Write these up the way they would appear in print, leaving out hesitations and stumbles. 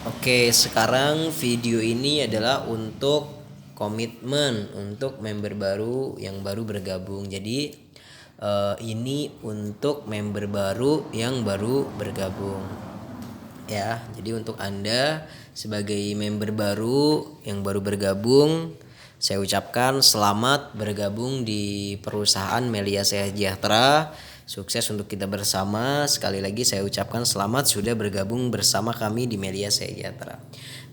Oke, sekarang video ini adalah untuk komitmen untuk member baru yang baru bergabung. Jadi ini untuk member baru yang baru bergabung. Ya, jadi untuk Anda sebagai member baru yang baru bergabung, saya ucapkan selamat bergabung di perusahaan Melia Sejahtera. Sukses untuk kita bersama. Sekali lagi saya ucapkan selamat sudah bergabung bersama kami di Melia Sejahtera.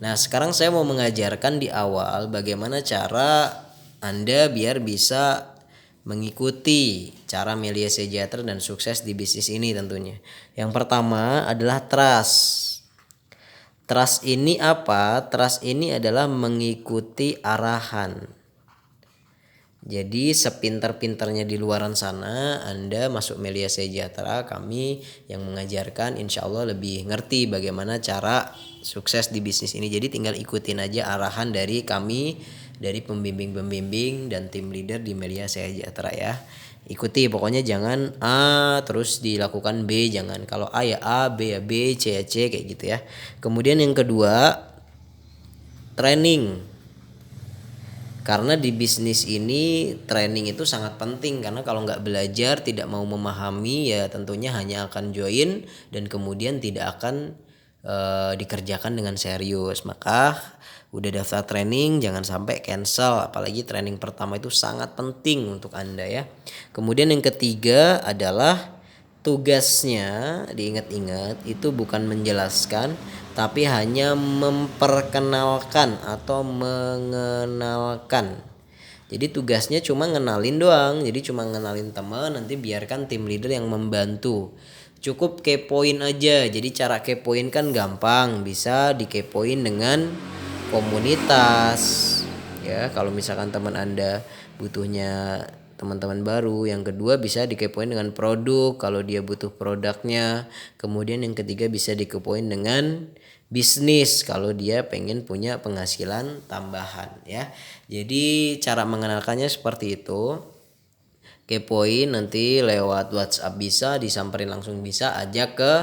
Nah, sekarang saya mau mengajarkan di awal bagaimana cara Anda biar bisa mengikuti cara Melia Sejahtera dan sukses di bisnis ini tentunya. Yang pertama adalah trust. Trust ini apa? Trust ini adalah mengikuti arahan. Jadi sepintar-pintarnya di luaran sana, Anda masuk Melia Sejahtera, kami yang mengajarkan insya Allah lebih ngerti bagaimana cara sukses di bisnis ini. Jadi tinggal ikutin aja arahan dari kami, dari pembimbing-pembimbing dan tim leader di Melia Sejahtera ya. Ikuti pokoknya, jangan A terus dilakukan B, jangan. Kalau A ya A, B ya B, C ya C, kayak gitu ya. Kemudian yang kedua, training. Karena di bisnis ini training itu sangat penting, karena kalau nggak belajar, tidak mau memahami, ya tentunya hanya akan join dan kemudian tidak akan dikerjakan dengan serius. Maka udah daftar training jangan sampai cancel, apalagi training pertama itu sangat penting untuk Anda ya. Kemudian yang ketiga adalah tugasnya, diingat-ingat, itu bukan menjelaskan tapi hanya memperkenalkan atau mengenalkan. Jadi tugasnya cuma ngenalin doang. Jadi cuma ngenalin teman, nanti biarkan tim leader yang membantu. Cukup kepoin aja. Jadi cara kepoin kan gampang, bisa dikepoin dengan komunitas. Ya, kalau misalkan teman Anda butuhnya teman-teman baru. Yang kedua bisa dikepoin dengan produk kalau dia butuh produknya. Kemudian yang ketiga bisa dikepoin dengan bisnis kalau dia pengen punya penghasilan tambahan ya. Jadi cara mengenalkannya seperti itu. Kepoin nanti lewat WhatsApp bisa, disamperin langsung bisa, ajak ke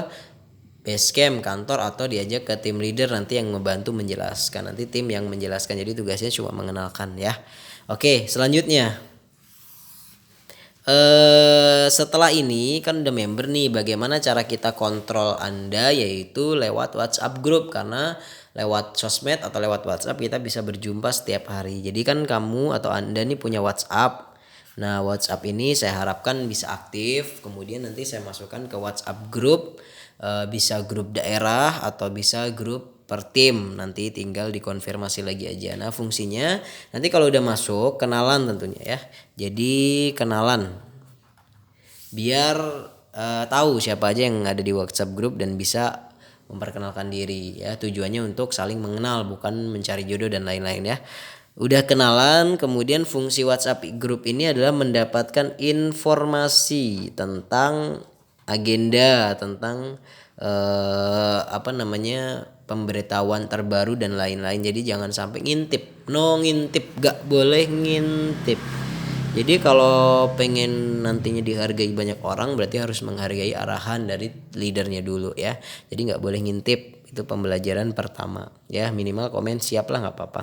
basecamp kantor atau diajak ke tim leader nanti yang membantu menjelaskan. Nanti tim yang menjelaskan, jadi tugasnya cuma mengenalkan ya. Oke, selanjutnya setelah ini kan udah member nih, bagaimana cara kita kontrol Anda, yaitu lewat WhatsApp group. Karena lewat sosmed atau lewat WhatsApp kita bisa berjumpa setiap hari. Jadi kan kamu atau Anda nih punya WhatsApp. Nah, WhatsApp ini saya harapkan bisa aktif. Kemudian nanti saya masukkan ke WhatsApp group, bisa grup daerah atau bisa grup per tim, nanti tinggal dikonfirmasi lagi aja. Nah, fungsinya nanti kalau udah masuk, kenalan tentunya ya. Jadi kenalan biar tahu siapa aja yang ada di WhatsApp group dan bisa memperkenalkan diri ya. Tujuannya untuk saling mengenal, bukan mencari jodoh dan lain-lain ya. Udah kenalan, kemudian fungsi WhatsApp group ini adalah mendapatkan informasi tentang agenda, tentang pemberitahuan terbaru dan lain-lain. Jadi jangan sampai ngintip, ngintip, gak boleh ngintip. Jadi kalau pengen nantinya dihargai banyak orang, berarti harus menghargai arahan dari leadernya dulu ya. Jadi nggak boleh ngintip, itu pembelajaran pertama ya. Minimal komen siap lah, nggak apa-apa.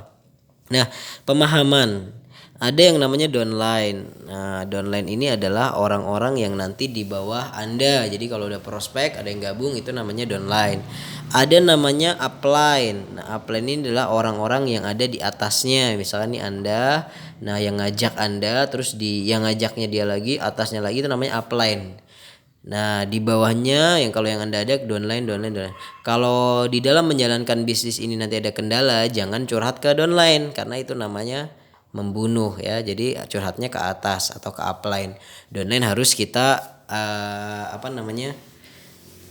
Nah, pemahaman. Ada yang namanya downline. Nah, downline ini adalah orang-orang yang nanti di bawah Anda. Jadi kalau udah prospek ada yang gabung, itu namanya downline. Ada namanya upline. Nah, upline ini adalah orang-orang yang ada di atasnya. Misalnya nih Anda, nah yang ngajak Anda, terus yang ngajaknya dia lagi, atasnya lagi, itu namanya upline. Nah, di bawahnya yang kalau yang Anda ada downline. Kalau di dalam menjalankan bisnis ini nanti ada kendala, jangan curhat ke downline karena itu namanya membunuh ya. Jadi curhatnya ke atas atau ke upline. Downline harus kita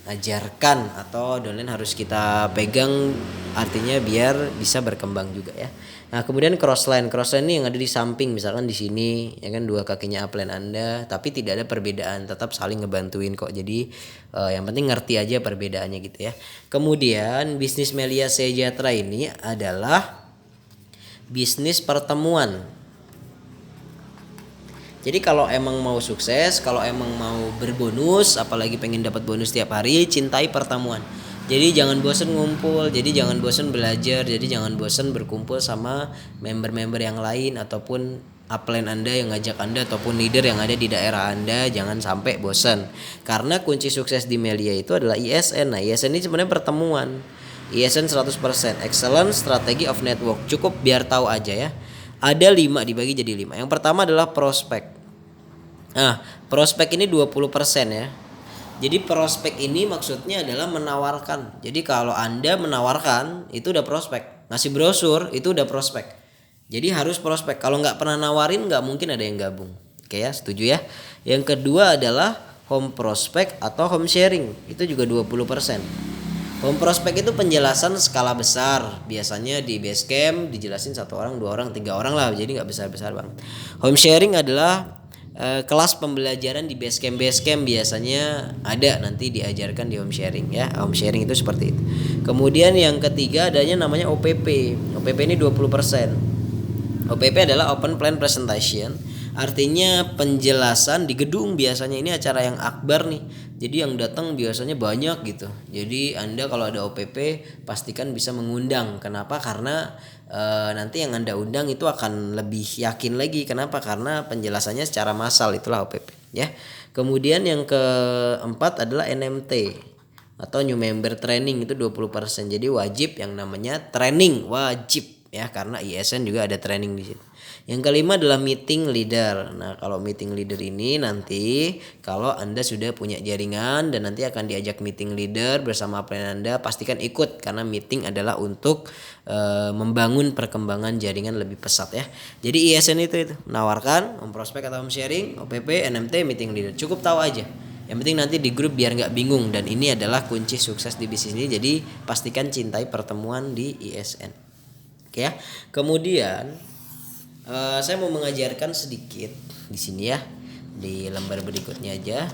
ajarkan, atau downline harus kita pegang, artinya biar bisa berkembang juga ya. Nah, kemudian crossline ini yang ada di samping, misalkan di sini ya kan, dua kakinya upline Anda, tapi tidak ada perbedaan, tetap saling ngebantuin kok. Jadi yang penting ngerti aja perbedaannya gitu ya. Kemudian bisnis Melia Sejahtera ini adalah bisnis pertemuan. Jadi kalau emang mau sukses, kalau emang mau berbonus, apalagi pengen dapat bonus tiap hari, cintai pertemuan. Jadi jangan bosen ngumpul, jadi jangan bosen belajar, jadi jangan bosen berkumpul sama member-member yang lain ataupun upline Anda yang ngajak Anda ataupun leader yang ada di daerah Anda. Jangan sampai bosen. Karena kunci sukses di Melia itu adalah ISN. Nah, ISN ini sebenarnya pertemuan. ISN 100%, Excellence Strategy of Network. Cukup biar tahu aja ya. Ada 5, dibagi jadi 5. Yang pertama adalah prospek. Nah, prospek ini 20% ya. Jadi prospek ini maksudnya adalah menawarkan. Jadi kalau Anda menawarkan itu udah prospek. Ngasih brosur itu udah prospek. Jadi harus prospek. Kalau nggak pernah nawarin nggak mungkin ada yang gabung. Oke ya, setuju ya. Yang kedua adalah home prospek atau home sharing. Itu juga 20%. Home prospek itu penjelasan skala besar. Biasanya di base camp dijelasin 1 orang, 2 orang, 3 orang lah. Jadi nggak besar-besar banget. Home sharing adalah kelas pembelajaran di base camp biasanya ada nanti diajarkan di home sharing ya. Home sharing itu seperti itu. Kemudian yang ketiga adanya namanya OPP. OPP ini 20%. OPP adalah Open Plan Presentation. Artinya penjelasan di gedung, biasanya ini acara yang akbar nih. Jadi yang datang biasanya banyak gitu. Jadi Anda kalau ada OPP pastikan bisa mengundang. Kenapa? Karena nanti yang Anda undang itu akan lebih yakin lagi. Kenapa? Karena penjelasannya secara massal, itulah OPP ya. Kemudian yang keempat adalah NMT atau New Member Training, itu 20%. Jadi wajib yang namanya training, wajib ya, karena ISN juga ada training di situ. Yang kelima adalah meeting leader. Nah, kalau meeting leader ini nanti kalau Anda sudah punya jaringan dan nanti akan diajak meeting leader bersama plan Anda, pastikan ikut karena meeting adalah untuk membangun perkembangan jaringan lebih pesat ya. Jadi ISN itu menawarkan, memprospek atau sharing, OPP, NMT, meeting leader. Cukup tahu aja. Yang penting nanti di grup biar nggak bingung, dan ini adalah kunci sukses di bisnis ini. Jadi pastikan cintai pertemuan di ISN. Oke ya. Kemudian saya mau mengajarkan sedikit di sini ya, di lembar berikutnya aja.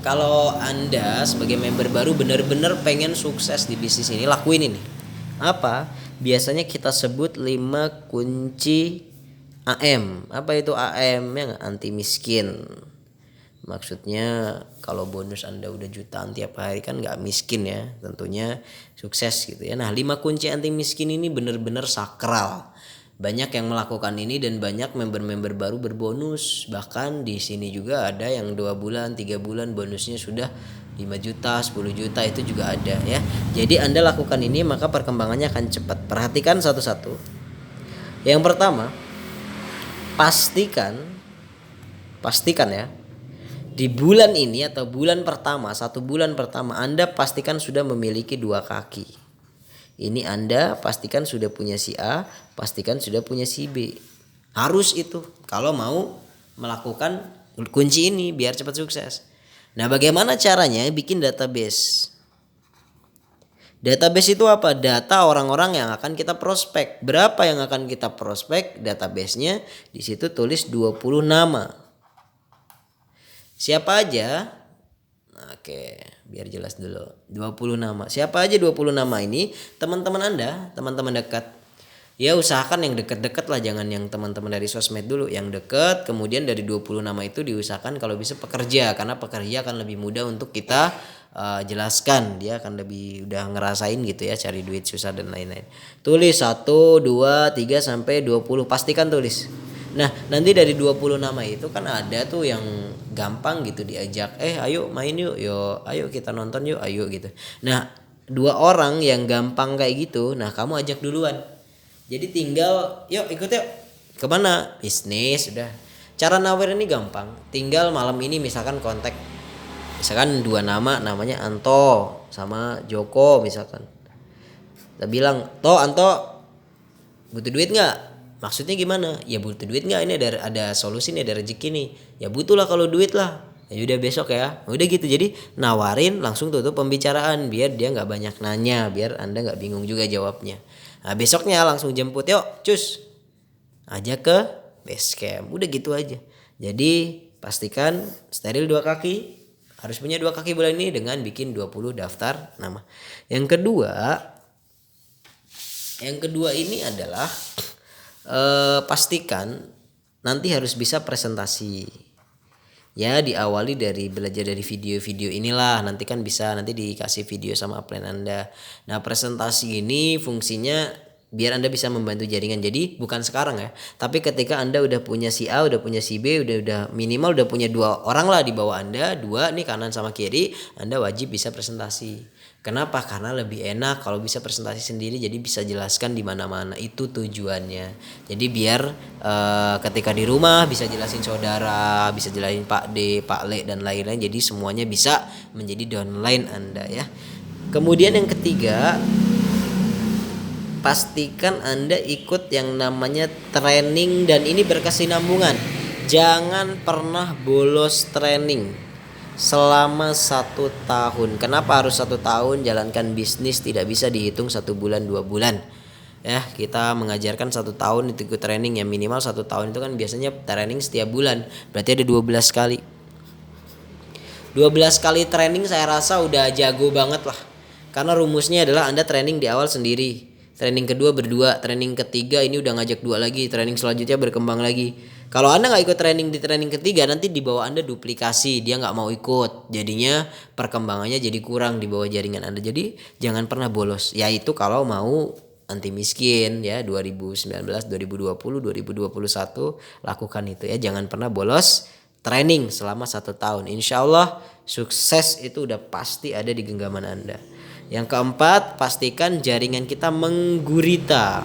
Kalau Anda sebagai member baru benar-benar pengen sukses di bisnis ini, lakuin ini. Apa? Biasanya kita sebut 5 kunci AM. Apa itu AM? Ya, anti miskin. Maksudnya kalau bonus Anda udah jutaan tiap hari kan nggak miskin ya, tentunya sukses gitu ya. Nah, 5 kunci anti miskin ini benar-benar sakral. Banyak yang melakukan ini dan banyak member-member baru berbonus. Bahkan di sini juga ada yang 2 bulan, 3 bulan bonusnya sudah 5 juta, 10 juta, itu juga ada ya. Jadi Anda lakukan ini maka perkembangannya akan cepat. Perhatikan satu-satu. Yang pertama, pastikan ya, di bulan ini atau bulan pertama, 1 bulan pertama Anda pastikan sudah memiliki 2 kaki. Ini Anda pastikan sudah punya si A, pastikan sudah punya si B. Harus itu kalau mau melakukan kunci ini biar cepat sukses. Nah, bagaimana caranya? Bikin database. Database itu apa? Data orang-orang yang akan kita prospek. Berapa yang akan kita prospek? Database-nya di situ tulis 20 nama. Siapa aja? Oke, biar jelas dulu. 20 nama. Siapa aja 20 nama ini? Teman-teman Anda, teman-teman dekat. Ya, usahakan yang dekat-dekat lah, jangan yang teman-teman dari sosmed dulu, yang dekat. Kemudian dari 20 nama itu diusahakan kalau bisa pekerja, karena pekerja akan lebih mudah untuk kita jelaskan. Dia akan lebih udah ngerasain gitu ya, cari duit susah dan lain-lain. Tulis 1, 2, 3 sampai 20. Pastikan tulis. Nah, nanti dari 20 nama itu kan ada tuh yang gampang gitu diajak, ayo main yuk, ayo kita nonton yuk, ayo gitu. Nah, 2 orang yang gampang kayak gitu, nah kamu ajak duluan. Jadi tinggal yuk ikut yuk. Kemana? Bisnis, udah. Cara nawar ini gampang. Tinggal malam ini misalkan kontak. Misalkan 2 nama, namanya Anto sama Joko misalkan. Kita bilang, Anto, butuh duit nggak? Maksudnya gimana? Ya butuh duit nggak? Ini ada solusi nih, ada rezeki nih. Ya butuh lah kalau duit lah. Ya udah besok ya. Udah gitu. Jadi nawarin langsung tutup pembicaraan biar dia nggak banyak nanya, biar Anda nggak bingung juga jawabnya. Nah, besoknya langsung jemput, yuk cus, ajak ke base camp. Udah gitu aja. Jadi pastikan steril 2 kaki. Harus punya 2 kaki bulan ini dengan bikin 20 daftar nama. Yang kedua ini adalah pastikan nanti harus bisa presentasi. Ya diawali dari belajar dari video-video inilah, nanti kan bisa nanti dikasih video sama upline Anda. Nah presentasi ini fungsinya biar Anda bisa membantu jaringan. Jadi bukan sekarang ya, tapi ketika Anda udah punya si A, udah punya si B, udah minimal udah punya 2 orang lah di bawah Anda, 2 nih kanan sama kiri, Anda wajib bisa presentasi. Kenapa? Karena lebih enak kalau bisa presentasi sendiri, jadi bisa jelaskan di mana-mana, itu tujuannya. Jadi biar ketika di rumah bisa jelasin saudara, bisa jelasin Pak D, Pak Le dan lain-lain. Jadi semuanya bisa menjadi downline Anda ya. Kemudian yang ketiga, pastikan Anda ikut yang namanya training, dan ini berkesinambungan. Jangan pernah bolos training selama 1 tahun. Kenapa harus 1 tahun? Jalankan bisnis tidak bisa dihitung 1 bulan 2 bulan. Ya, kita mengajarkan 1 tahun itu ikut training, ya minimal 1 tahun itu kan biasanya training setiap bulan. Berarti ada 12 kali. 12 kali training saya rasa udah jago banget lah. Karena rumusnya adalah Anda training di awal sendiri, training kedua berdua, training ketiga ini udah ngajak 2 lagi, training selanjutnya berkembang lagi. Kalau Anda nggak ikut training di training ketiga, nanti di bawah Anda duplikasi, dia nggak mau ikut, jadinya perkembangannya jadi kurang di bawah jaringan Anda. Jadi jangan pernah bolos, yaitu kalau mau anti miskin ya 2019, 2020, 2021 lakukan itu ya, jangan pernah bolos training selama 1 tahun. Insya Allah sukses itu udah pasti ada di genggaman Anda. Yang keempat, pastikan jaringan kita menggurita.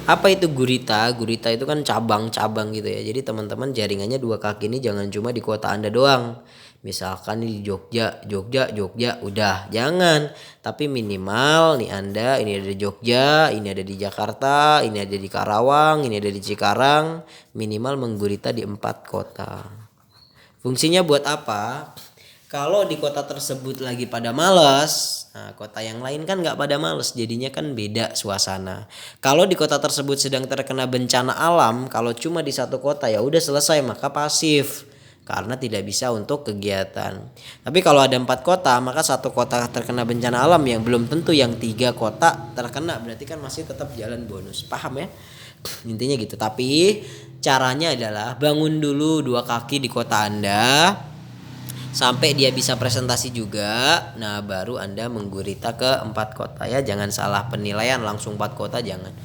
Apa itu gurita? Gurita itu kan cabang-cabang gitu ya. Jadi teman-teman jaringannya 2 kaki ini jangan cuma di kota Anda doang. Misalkan di Jogja, udah jangan. Tapi minimal nih Anda ini ada di Jogja, ini ada di Jakarta, ini ada di Karawang, ini ada di Cikarang. Minimal menggurita di 4 kota. Fungsinya buat apa? Kalau di kota tersebut lagi pada malas, nah kota yang lain kan nggak pada malas, jadinya kan beda suasana. Kalau di kota tersebut sedang terkena bencana alam, kalau cuma di 1 kota ya udah selesai, maka pasif karena tidak bisa untuk kegiatan. Tapi kalau ada 4 kota, maka 1 kota terkena bencana alam yang belum tentu yang 3 kota terkena, berarti kan masih tetap jalan bonus. Paham ya? Intinya gitu. Tapi caranya adalah bangun dulu 2 kaki di kota Anda sampai dia bisa presentasi juga. Nah baru Anda menggurita ke 4 kota ya. Jangan salah penilaian langsung 4 kota, jangan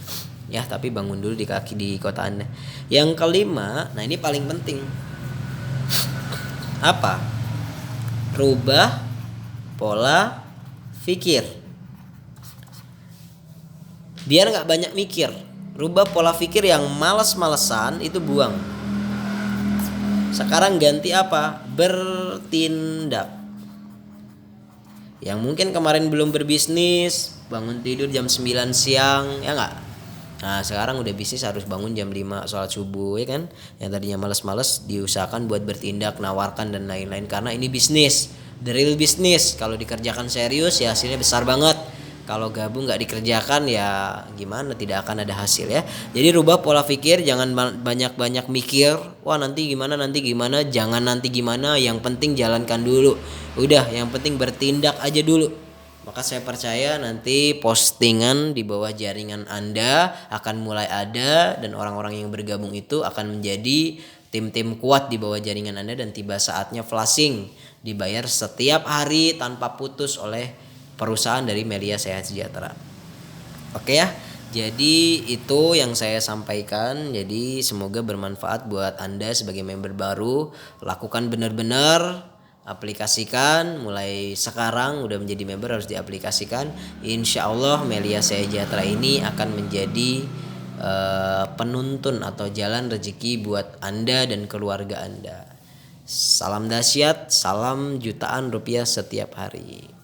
ya, tapi bangun dulu di kaki di kota Anda. Yang kelima, nah ini paling penting. Apa? Rubah pola pikir. Biar gak banyak mikir. Rubah pola pikir yang malas-malesan itu buang. Sekarang ganti apa? Bertindak. Yang mungkin kemarin belum berbisnis, bangun tidur jam 9 siang, ya enggak? Nah sekarang udah bisnis harus bangun jam 5 sholat subuh ya kan. Yang tadinya malas-malas diusahakan buat bertindak, nawarkan dan lain-lain. Karena ini bisnis, the real business. Kalau dikerjakan serius ya hasilnya besar banget. Kalau gabung gak dikerjakan ya gimana, tidak akan ada hasil ya. Jadi rubah pola pikir, jangan banyak-banyak mikir. Wah nanti gimana, jangan nanti gimana. Yang penting jalankan dulu. Udah yang penting bertindak aja dulu. Maka saya percaya nanti postingan di bawah jaringan Anda akan mulai ada, dan orang-orang yang bergabung itu akan menjadi tim-tim kuat di bawah jaringan Anda. Dan tiba saatnya flashing, dibayar setiap hari tanpa putus oleh perusahaan dari Melia Sehat Sejahtera. Oke ya. Jadi itu yang saya sampaikan. Jadi semoga bermanfaat buat Anda sebagai member baru. Lakukan benar-benar, aplikasikan mulai sekarang. Udah menjadi member harus diaplikasikan. Insya Allah Melia Sehat Sejahtera ini akan menjadi penuntun atau jalan rezeki buat Anda dan keluarga Anda. Salam dahsyat, salam jutaan rupiah setiap hari.